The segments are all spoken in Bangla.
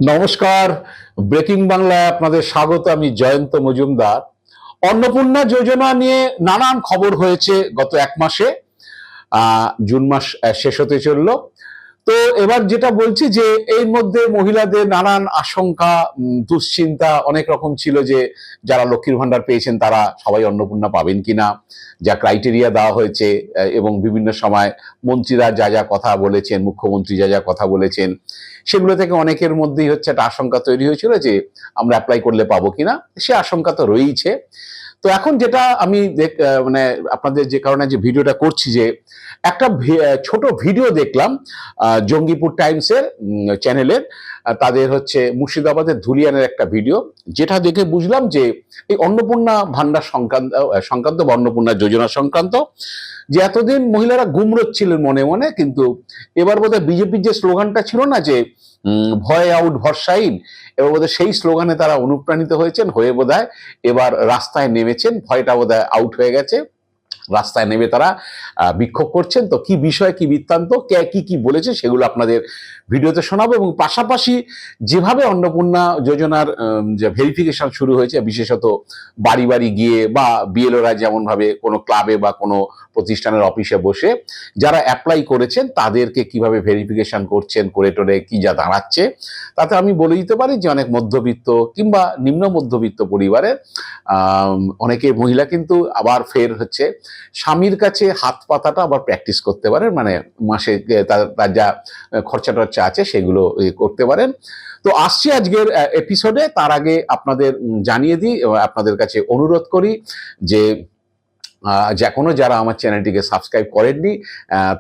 নমস্কার, ব্রেকিং বাংলায় আপনাদের স্বাগত। আমি জয়ন্ত মজুমদার। অন্নপূর্ণা যোজনা নিয়ে নানান খবর হয়েছে গত এক মাসে। জুন মাস শেষ হতে চললো। তো এবার যেটা বলছি যে এর মধ্যে মহিলাদের নানান আশঙ্কা, দুশ্চিন্তা অনেক রকম ছিল যে যারা লক্ষ্মীর ভান্ডার পেয়েছেন তারা সবাই অন্নপূর্ণা পাবেন কিনা, যা ক্রাইটেরিয়া দেওয়া হয়েছে এবং বিভিন্ন সময় মন্ত্রীরা যা যা কথা বলেছেন, মুখ্যমন্ত্রী যা যা কথা বলেছেন, সেগুলো থেকে অনেকের মধ্যেই হচ্ছে একটা আশঙ্কা তৈরি হয়েছিল যে আমরা অ্যাপ্লাই করলে পাবো কিনা। সে আশঙ্কা তো রয়েইছে। তো এখন যেটা আমি মানে আপনাদের যে কারণে যে ভিডিওটা করছি, যে একটা ছোট ভিডিও দেখলাম জঙ্গিপুর টাইমসের চ্যানেলের, তাদের হচ্ছে মুর্শিদাবাদের ধুলিয়ানের একটা ভিডিও, যেটা দেখে বুঝলাম যে এই অন্নপূর্ণা ভান্ডার সংক্রান্ত বা অন্নপূর্ণা যোজনা সংক্রান্ত যে এতদিন মহিলারা গুমরোচ্ছিলেন মনে মনে, কিন্তু এবার বোধহয় বিজেপির যে স্লোগানটা ছিল না যে ভয় আউট ভরসাহীন, এবার বোধহয় সেই স্লোগানে তারা অনুপ্রাণিত হয়েছেন, হয়ে বোধহয় এবার রাস্তায় নেমেছেন। ভয়টা বোধহয় আউট হয়ে গেছে, রাস্তায় নেমে তারা বিক্ষোভ করছেন। তো কি বিষয়, কি বৃত্তান্ত, কে কি কি বলেছে সেগুলো আপনাদের ভিডিওতে শোনাবো। এবং পাশাপাশি যেভাবে অন্নপূর্ণা যোজনার যে ভেরিফিকেশন শুরু হয়েছে, বিশেষত বাড়ি বাড়ি গিয়ে বা বিএলওরা যেমন ভাবে কোনো ক্লাবে বা কোনো প্রতিষ্ঠানের অফিসে বসে যারা অ্যাপ্লাই করেছেন তাদেরকে কিভাবে ভেরিফিকেশন করছেন, করে টোরে কি যা দাঁড়াচ্ছে, তাতে আমি বলে দিতে পারি যে অনেক মধ্যবিত্ত কিংবা নিম্ন মধ্যবিত্ত পরিবারের অনেকে মহিলা কিন্তু আবার ফের হচ্ছে স্বামীর কাছে হাত পাতাটা আবার প্র্যাকটিস করতে পারেন, মানে মাসে তার যা খরচা টরচা আছে সেগুলো করতে পারেন। তো আসছি আজকের এপিসোডে। তার আগে আপনাদের জানিয়ে দিই, আপনাদের কাছে অনুরোধ করি যে যারা আমার চ্যানেলটিকে সাবস্ক্রাইব করেননি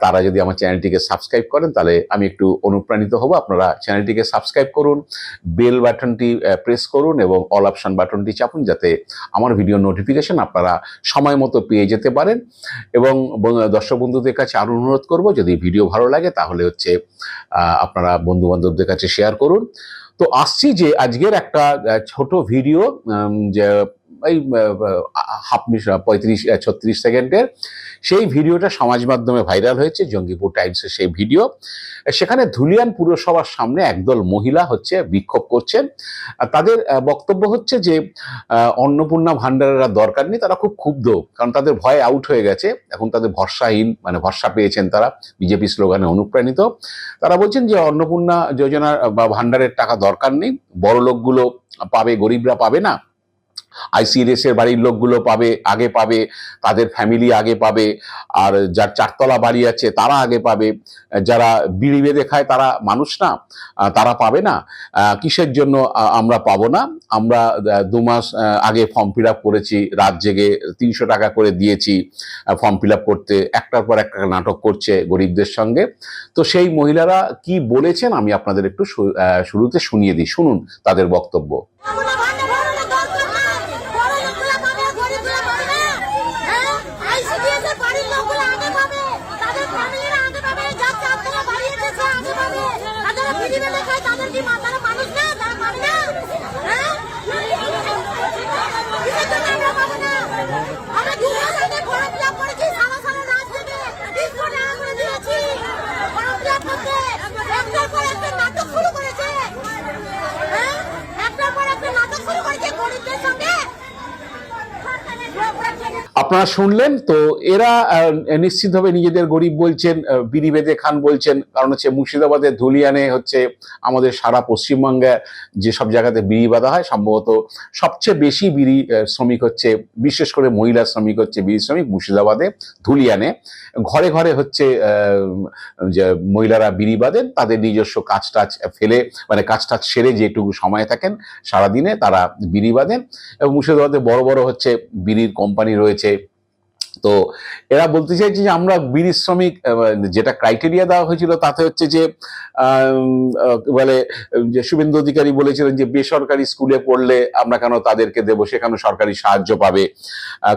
তারা যদি আমার চ্যানেলটিকে সাবস্ক্রাইব করেন তাহলে আমি একটু অনুপ্রাণিত হব। আপনারা চ্যানেলটিকে সাবস্ক্রাইব করুন, বেল বাটনটি প্রেস করুন এবং অল অপশন বাটনটি চাপুন, যাতে আমার ভিডিও নোটিফিকেশন আপনারা সময় মতো পেয়ে যেতে পারেন। এবং দর্শক বন্ধুদের কাছে আরও অনুরোধ করব, যদি ভিডিও ভালো লাগে তাহলে হচ্ছে আপনারা বন্ধু বান্ধবদের কাছে শেয়ার করুন। তো আসছি যে আজকের একটা ছোট ভিডিও, যে এই 35-36 সেকেন্ডের সেই ভিডিওটা সমাজ মাধ্যমে ভাইরাল হয়েছে, জঙ্গিপুর টাইমসের সেই ভিডিও। সেখানে ধুলিয়ান পুরসভার সামনে একদল মহিলা হচ্ছে বিক্ষোভ করছেন। তাদের বক্তব্য হচ্ছে যে অন্নপূর্ণা ভান্ডারের দরকার নেই, তারা খুব ক্ষুব্ধ, কারণ তাদের ভয় আউট হয়ে গেছে, এখন তাদের ভরসাহীন, মানে ভরসা পেয়েছেন তারা বিজেপি স্লোগানে অনুপ্রাণিত। তারা বলছেন যে অন্নপূর্ণা যোজনার বা ভান্ডারের টাকা দরকার নেই, বড় লোকগুলো পাবে, গরিবরা পাবে না। আইসিডিএস এর বাড়ির লোকগুলো পাবে, আগে পাবে, তাদের ফ্যামিলি আগে পাবে, আর যার চারতলা বাড়ি আছে তারা আগে পাবে, যারা বিড়ি বেঁধে খায় তারা মানুষ না, তারা পাবে না। কিসের জন্য আমরা পাবো না? আমরা 2 মাস আগে ফর্ম ফিল আপ করেছি, রাত জেগে 300 টাকা করে দিয়েছি ফর্ম ফিল আপ করতে। একটার পর একটা নাটক করছে গরিবদের সঙ্গে। তো সেই মহিলারা কি বলেছেন আমি আপনাদের একটু শুরুতে শুনিয়ে দিই, শুনুন তাদের বক্তব্য। আপনারা শুনলেন তো, এরা নিশ্চিতভাবে নিজেদের গরিব বলছেন, বিড়ি বেঁধে খান বলছেন, কারণ হচ্ছে মুর্শিদাবাদের ধুলিয়ানে হচ্ছে আমাদের সারা পশ্চিমবঙ্গে যে সব জায়গাতে বিড়ি বাঁধা হয়, সম্ভবত সবচেয়ে বেশি বিড়ি শ্রমিক হচ্ছে, বিশেষ করে মহিলা শ্রমিক হচ্ছে বিড়ি শ্রমিক মুর্শিদাবাদে ধুলিয়ানে। ঘরে ঘরে হচ্ছে যে মহিলারা বিড়ি বাঁধেন, তাদের নিজস্ব কাজ টাজ ফেলে, মানে কাজ টাজ সেরে যেটুকু সময় থাকেন সারাদিনে তারা বিড়ি বাঁধেন। এবং মুর্শিদাবাদে বড় বড় হচ্ছে বিড়ির কোম্পানি রয়েছে। তো এরা বলতে চাইছে যে আমরা বিড়ি শ্রমিক, যেটা ক্রাইটেরিয়া দেওয়া হয়েছিল তাতে হচ্ছে যে বলে যে শুভেন্দু অধিকারী বলেছিলেন যে বেসরকারি স্কুলে পড়লে আমরা কেন তাদেরকে দেবো, সেখানে সরকারি সাহায্য পাবে,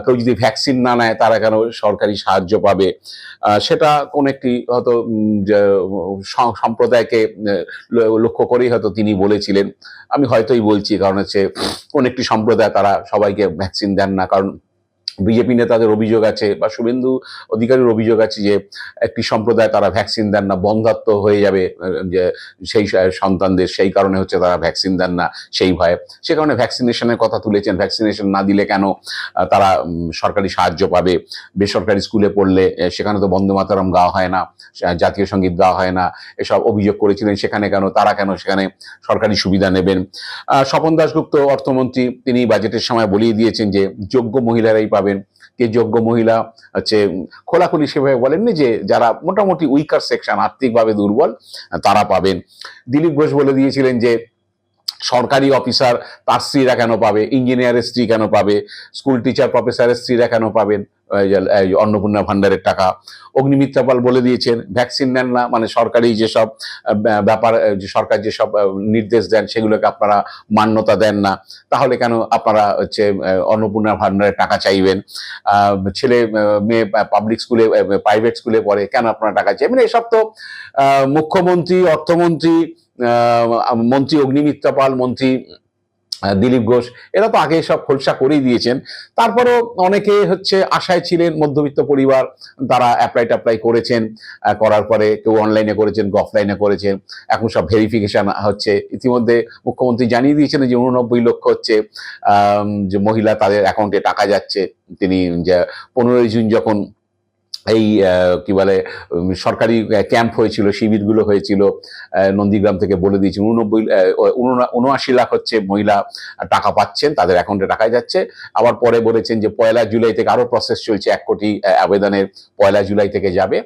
কেউ যদি ভ্যাকসিন না নেয় তারা কেন সরকারি সাহায্য পাবে। সেটা কোন একটি হয়তো সম্প্রদায়কে লক্ষ্য করেই হয়তো তিনি বলেছিলেন, আমি হয়তোই বলছি, কারণ হচ্ছে কোন একটি সম্প্রদায় তারা সবাইকে ভ্যাকসিন দেন না, কারণ বিজেপি নেতাদের অভিযোগ আছে বা শুভেন্দু অধিকারীর অভিযোগ আছে যে একটি সম্প্রদায় তারা ভ্যাকসিন দেন না, বন্ধাত্ম হয়ে যাবে যে সেই সন্তানদের, সেই কারণে হচ্ছে তারা ভ্যাকসিন দেন না সেই ভয়ে। সে কারণে ভ্যাকসিনেশনের কথা তুলেছেন। ভ্যাকসিনেশন না দিলে কেন তারা সরকারি সাহায্য পাবে? বেসরকারি স্কুলে পড়লে সেখানে তো বন্দে মাতরম গাওয়া হয় না, জাতীয় সঙ্গীত গাওয়া হয় না, এসব অভিযোগ করেছিলেন। সেখানে কেন তারা কেন সেখানে সরকারি সুবিধা নেবেন? স্বপন দাশগুপ্ত অর্থমন্ত্রী তিনি বাজেটের সময় বলিয়ে দিয়েছেন যে যোগ্য মহিলারাই পাবেন। কে যোগ্য মহিলা হচ্ছে খোলাখুলি সেভাবে বলেননি, যে যারা মোটামুটি উইকার সেকশন, আর্থিকভাবে দুর্বল, তারা পাবেন। দিলীপ ঘোষ বলে দিয়েছিলেন যে সরকারি অফিসার তার স্ত্রীরা কেন পাবে, ইঞ্জিনিয়ারের স্ত্রী কেন পাবে, স্কুল টিচার প্রফেসরের স্ত্রীরা কেন পাবেন অন্নপূর্ণা ভান্ডারের টাকা। অগ্নিমিত্রা পাল বলে দিয়েছেন ভ্যাকসিন নেন না মানে সরকারি যেসব ব্যাপার, সরকার যেসব নির্দেশ দেন সেগুলোকে আপনারা মান্যতা দেন না, তাহলে কেন আপনারা হচ্ছে অন্নপূর্ণা ভান্ডারের টাকা চাইবেন? ছেলে মেয়ে পাবলিক স্কুলে, প্রাইভেট স্কুলে পড়ে, কেন আপনারা টাকা চাইবেন? এসব তো মুখ্যমন্ত্রী, অর্থমন্ত্রী, মন্ত্রী অগ্নিমিত্রা পাল, মন্ত্রী দিলীপ ঘোষ, এরা তো আগে সব খোলসা করেই দিয়েছেন। তারপরও অনেকে হচ্ছে আশায় ছিলেন, মধ্যবিত্ত পরিবার, তারা অ্যাপ্লাই করেছেন, করার পরে কেউ অনলাইনে করেছেন, কেউ অফলাইনে করেছেন। এখন সব ভেরিফিকেশন হচ্ছে। ইতিমধ্যে মুখ্যমন্ত্রী জানিয়ে দিয়েছেন যে 89 লক্ষ হচ্ছে যে মহিলা, তাদের অ্যাকাউন্টে টাকা যাচ্ছে। তিনি 15ই জুন যখন এই কি বলে সরকারি ক্যাম্প হয়েছিল, শিবিরগুলো হয়েছিল, নন্দীগ্রাম থেকে বলে দিয়েছেন 79 লাখ হচ্ছে মহিলা টাকা পাচ্ছেন, তাদের অ্যাকাউন্টে টাকা যাচ্ছে। আবার পরে বলেছেন যে 1 জুলাই থেকে আরো প্রসেস চলছে, 1 কোটি আবেদনের 1 জুলাই থেকে যাবে।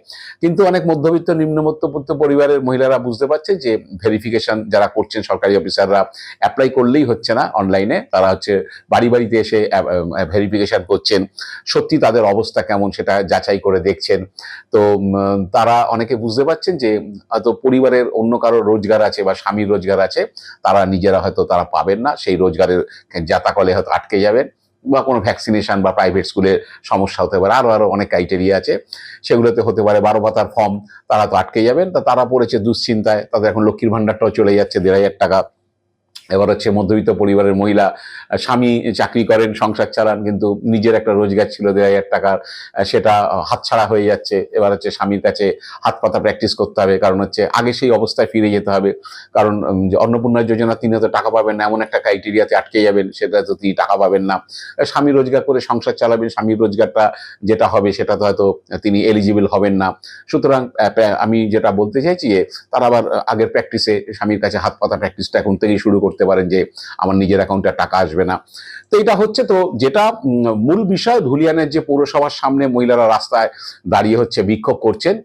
কিন্তু অনেক মধ্যবিত্ত, নিম্নমধ্যবিত্ত পরিবারের মহিলারা বুঝতে পারছে যে ভেরিফিকেশন যারা করছেন সরকারি অফিসাররা, অ্যাপ্লাই করলেই হচ্ছে না অনলাইনে, তারা হচ্ছে বাড়ি বাড়িতে এসে ভেরিফিকেশন করছেন। সত্যি তাদের অবস্থা কেমন সেটা যাচাই করে দেখছেন। তো তারা অনেকে বুঝতে পারছেন যে হয়তো পরিবারের অন্য কারো রোজগার আছে বা স্বামীর রোজগার আছে, তারা নিজেরা হয়তো তারা পাবেন না, সেই রোজগারের জাতাকলে হয়তো আটকে যাবেন, বা কোনো ভ্যাকসিনেশন বা প্রাইভেট স্কুলে সমস্যা হতে পারে, আরো অনেক ক্রাইটেরিয়া আছে, সেগুলোতে হতে পারে 12 ভাতার ফর্ম, তারা তো আটকে যাবেন। তা তারা পড়েছে দুশ্চিন্তায়, তাদের এখন লক্ষ্মীর ভান্ডারটাও চলে যাচ্ছে 1,500 টাকা। এবার হচ্ছে মধ্যবিত্ত পরিবারের মহিলা, স্বামী চাকরি করেন, সংসার চালান, কিন্তু নিজের একটা রোজগার ছিল 1,500 টাকার, সেটা হাতছাড়া হয়ে যাচ্ছে। এবার হচ্ছে স্বামীর কাছে হাত পাতা প্র্যাকটিস করতে হবে, কারণ হচ্ছে আগে সেই অবস্থায় ফিরে যেতে হবে। কারণ যে অন্নপূর্ণা যোজনা তিনি হয়তো টাকা পাবেন না, এমন একটা ক্রাইটেরিয়াতে আটকে যাবেন, সেটা তো তিনি টাকা পাবেন না। স্বামী রোজগার করে সংসার চালাবেন, স্বামীর রোজগারটা যেটা হবে সেটা তো হয়তো তিনি এলিজিবল হবেন না। সুতরাং আমি যেটা বলতে চাইছি যে তারা আবার আগের প্র্যাকটিসে স্বামীর কাছে হাত পাতা প্র্যাকটিসটা এখন থেকেই শুরু করতে পারেন, যে আমার নিজের অ্যাকাউন্টে টাকা আসবে না। তো এটা হচ্ছে, তো যেটা মূল বিষয়, ধুলিয়ানের যে পৌরসভার সামনে মহিলারা রাস্তায় দাঁড়িয়ে হচ্ছে বিক্ষোভ করছেন।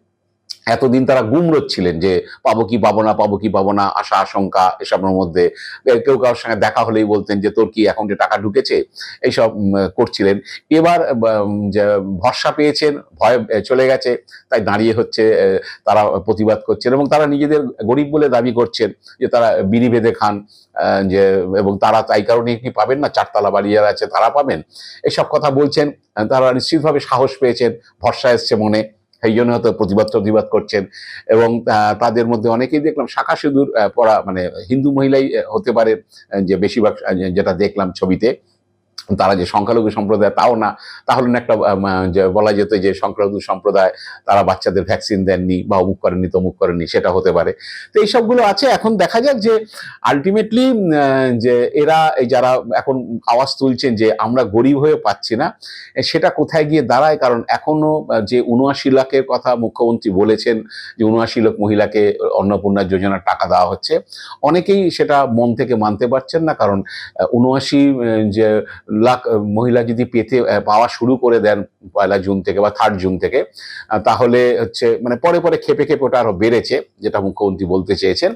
এতদিন তারা গুমরোজ ছিলেন যে পাবো কি পাবো না, পাবো কি পাবো না, আশা আশঙ্কা এসবের মধ্যে। কেউ কারোর সঙ্গে দেখা হলেই বলতেন যে তোর কি অ্যাকাউন্টে টাকা ঢুকেছে, এইসব করছিলেন। এবার যে ভরসা পেয়েছেন, ভয় চলে গেছে, তাই দাঁড়িয়ে হচ্ছে তারা প্রতিবাদ করছেন, এবং তারা নিজেদের গরিব বলে দাবি করছেন যে তারা বিড়ি বেঁধে খান, যে এবং তারা তাই কারণে কি পাবেন না, 4 তলা বাড়ি যারা আছে তারা পাবেন, এসব কথা বলছেন। তারা নিশ্চিতভাবে সাহস পেয়েছেন, ভরসা এসছে মনে, সেই জন্য হয়তো প্রতিবাদ করছেন। এবং তাদের মধ্যে অনেকেই দেখলাম শাখা সিঁদুর পরা, মানে হিন্দু মহিলাই হতে পারে, যে বেশিরভাগ যেটা দেখলাম ছবিতে, তারা যে সংখ্যালঘু সম্প্রদায় তাও না, তাহলে না একটা যে বলা যেত যে সংখ্যালঘু সম্প্রদায় তারা বাচ্চাদের ভ্যাকসিন দেননি বা অমুক করেননি তমুক করেননি, সেটা হতে পারে। তো এইসবগুলো আছে। এখন দেখা যাক যে আলটিমেটলি যে এরা এই যারা এখন আওয়াজ তুলছেন যে আমরা গরিব হয়ে পাচ্ছি না, সেটা কোথায় গিয়ে দাঁড়ায়। কারণ এখনো যে 79 লাখের কথা মুখ্যমন্ত্রী বলেছেন, যে 79 লাখ মহিলাকে অন্নপূর্ণা যোজনার টাকা দেওয়া হচ্ছে, অনেকেই সেটা মন থেকে মানতে পারছেন না। কারণ 79 যে লাখ মহিলা যদি পাওয়া শুরু করে দেন 1 জুন থেকে বা 3 জুন থেকে, তাহলে হচ্ছে মানে পরে পরে খেপে ওটা আরো বেড়েছে, যেটা মুখ্যমন্ত্রী বলতে চেয়েছেন।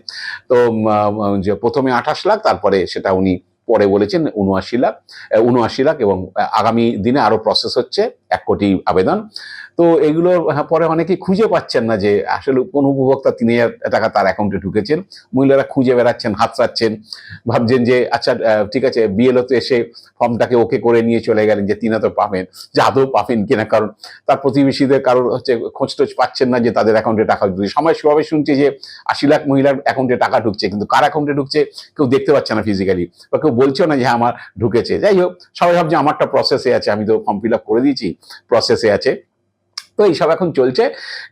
তো যে প্রথমে 28 লাখ, তারপরে সেটা উনি পরে বলেছেন 79 লাখ, এবং আগামী দিনে আরো প্রসেস হচ্ছে, 1 কোটি আবেদন। তো এগুলো পরে অনেকেই খুঁজে পাচ্ছেন না যে আসলে কোন উপভোক্তা 3,000 টাকা তার অ্যাকাউন্টে ঢুকেছেন। মহিলারা খুঁজে বেড়াচ্ছেন, হাতড়াচ্ছেন, ভাবছেন যে আচ্ছা ঠিক আছে, বিএলও তো এসে ফর্মটাকে ওকে করে নিয়ে চলে গেলেন যে তিনি তো পাবেন, যে আদৌ পাবেন কিনা, কারণ তার প্রতিবেশীদের কারোর খোঁজ টোজ পাচ্ছেন না যে তাদের অ্যাকাউন্টে টাকা ঢুকছে। সবাই শুনছে যে 80 লাখ মহিলার অ্যাকাউন্টে টাকা ঢুকছে, কিন্তু কার অ্যাকাউন্টে ঢুকছে কেউ দেখতে পাচ্ছে না ফিজিক্যালি, বা কেউ বলছেও না যে হ্যাঁ আমার ঢুকেছে। যাই হোক, সবাই ভাবছে আমারটা প্রসেসে আছে, আমি তো ফর্ম ফিল আপ করে দিয়েছি, প্রসেসে আছে। তো এইসব এখন চলছে,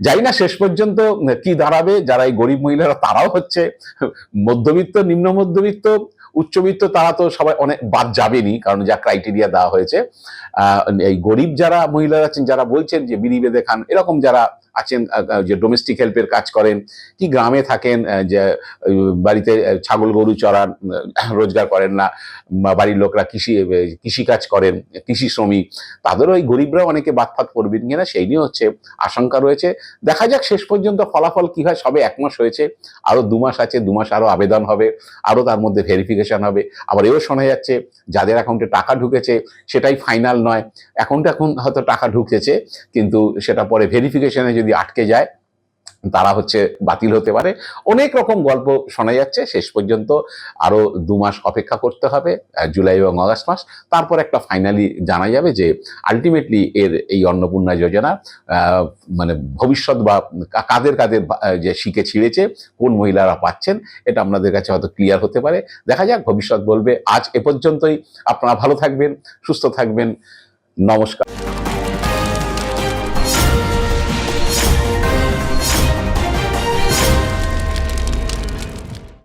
জানি না শেষ পর্যন্ত কি দাঁড়াবে। যারা এই গরিব মহিলারা তারাও হচ্ছে মধ্যবিত্ত, নিম্ন মধ্যবিত্ত, উচ্চবিত্ত, তারা তো সবাই অনেক বাদ যাবেনি, কারণ যা ক্রাইটেরিয়া দেওয়া হয়েছে। এই গরিব যারা মহিলারা আছেন, যারা বলছেন যে বিড়ি বেঁধে খান, এরকম যারা আছেন, যে ডোমেস্টিক হেল্পের কাজ করেন, কি গ্রামে থাকেন, যে বাড়িতে ছাগল গরু চড়ান, রোজগার করেন না, বাড়ির লোকরা কৃষিকাজ করেন, কৃষি শ্রমিক, তাদেরও এই গরিবরাও অনেকে বাদফাত করবেন কিনা সেই নিয়ে হচ্ছে আশঙ্কা রয়েছে। দেখা যাক শেষ পর্যন্ত ফলাফল কি হয়। সবে 1 মাস হয়েছে, আরো 2 মাস আছে, 2 মাস আরো আবেদন হবে, আরো তার মধ্যে ভেরিফিকেশন হবে। আবার এও শোনা যাচ্ছে যাদের অ্যাকাউন্টে টাকা ঢুকেছে সেটাই ফাইনাল নয়, এখন হয়তো টাকা ঢুকেছে, কিন্তু সেটা পরে ভেরিফিকেশনে যদি আটকে যায় তারা হচ্ছে বাতিল হতে পারে। অনেক রকম গল্প শোনা যাচ্ছে। শেষ পর্যন্ত আরো 2 মাস অপেক্ষা করতে হবে, জুলাই এবং আগস্ট মাস। তারপর একটা ফাইনালি জানা যাবে যে আলটিমেটলি এই অন্নপূর্ণা যোজনা মানে ভবিষ্যৎ বা কাদের যে শিকে ছিঁড়েছে, কোন মহিলারা পাচ্ছেন, এটা আপনাদের কাছে হয়তো ক্লিয়ার হতে পারে। দেখা যাক, ভবিষ্যৎ বলবে। আজ এ পর্যন্তই। আপনারা ভালো থাকবেন, সুস্থ থাকবেন। নমস্কার।